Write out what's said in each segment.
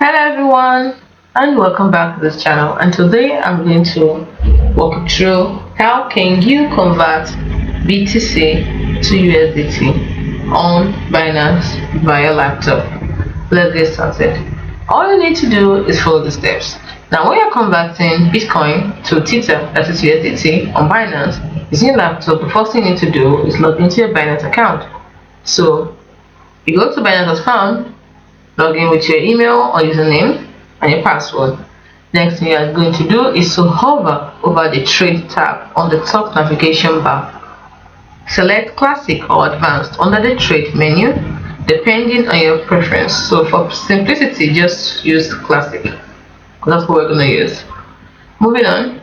Hello everyone and welcome back to this channel, and today I'm going to walk you through how can you convert BTC to USDT on Binance via laptop. Let's get started. All you need to do is follow the steps. Now when you're converting Bitcoin to Tether, that is USDT, on Binance using your laptop, the first thing you need to do is log into your Binance account. So you go to Binance account, log in with your email or username and your password. Next thing you are going to do is to hover over the trade tab on the top navigation bar. Select classic or advanced under the trade menu depending on your preference. So for simplicity, just use classic. That's what we're going to use. Moving on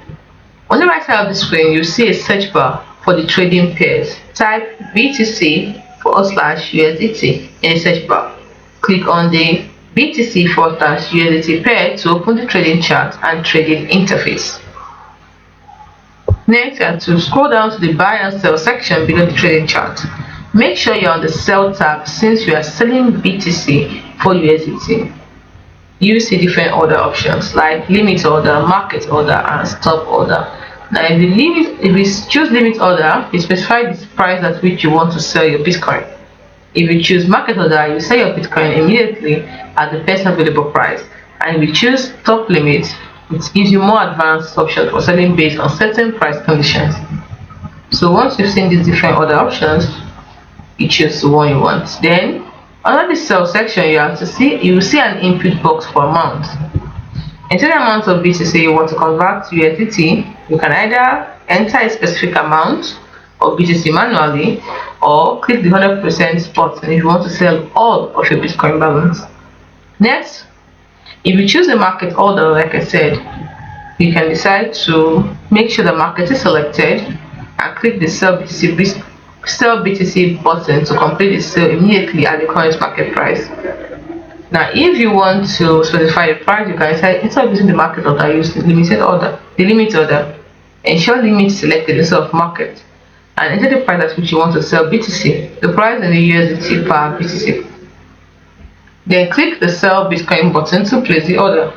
the right side of the screen you see a search bar for the trading pairs. Type BTC/USDT in the search bar. Click on the BTC/USDT pair to open the trading chart and trading interface. Next, you have to scroll down to the buy and sell section below the trading chart. Make sure you're on the sell tab since you are selling BTC for USDT. You see different order options like limit order, market order, and stop order. Now if you choose limit order, you specify the price at which you want to sell your Bitcoin. If you choose market order, you sell your Bitcoin immediately at the best available price. And if you choose top limit, it gives you more advanced options for selling based on certain price conditions. So once you've seen these different order options, you choose the one you want. Then under the sell section, you will see an input box for amount. Enter the amount of BTC you want to convert to USDT. You can either enter a specific amount of BTC manually or click the 100% button if you want to sell all of your Bitcoin balance. Next, if you choose the market order, like I said, you can decide to make sure the market is selected and click the sell BTC button to complete the sale immediately at the current market price. Now if you want to specify the price, you can decide instead of using the market order, use the limit order. Ensure limit selected instead of market, and enter the price at which you want to sell BTC, the price in the USDT per BTC. Then click the sell Bitcoin button to place the order.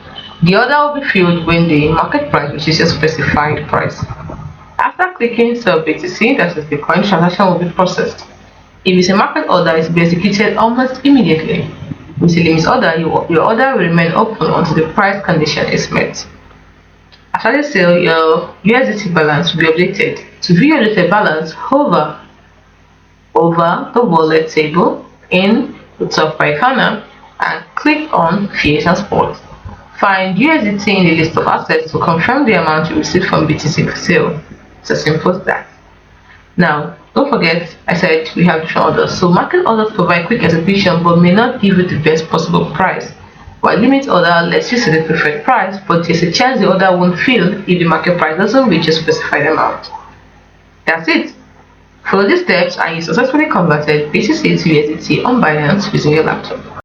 The order will be filled when the market price, which is your specified price. After clicking sell BTC, that is Bitcoin, transaction will be processed. If it's a market order, it will be executed almost immediately. With a limit order, your order will remain open until the price condition is met. After the sale, your USDT balance will be updated. To view your data balance, hover over the wallet table in the top right corner and click on Create and Spot. Find USDT in the list of assets to confirm the amount you received from BTC for sale. It's as simple as that. Now, don't forget, I said we have different orders. So market orders provide quick execution but may not give you the best possible price, while limit order lets you set the preferred price, but there's a chance the order won't fill if the market price doesn't reach a specified amount. That's it. Follow these steps and you successfully converted BTC to USDT on Binance using your laptop.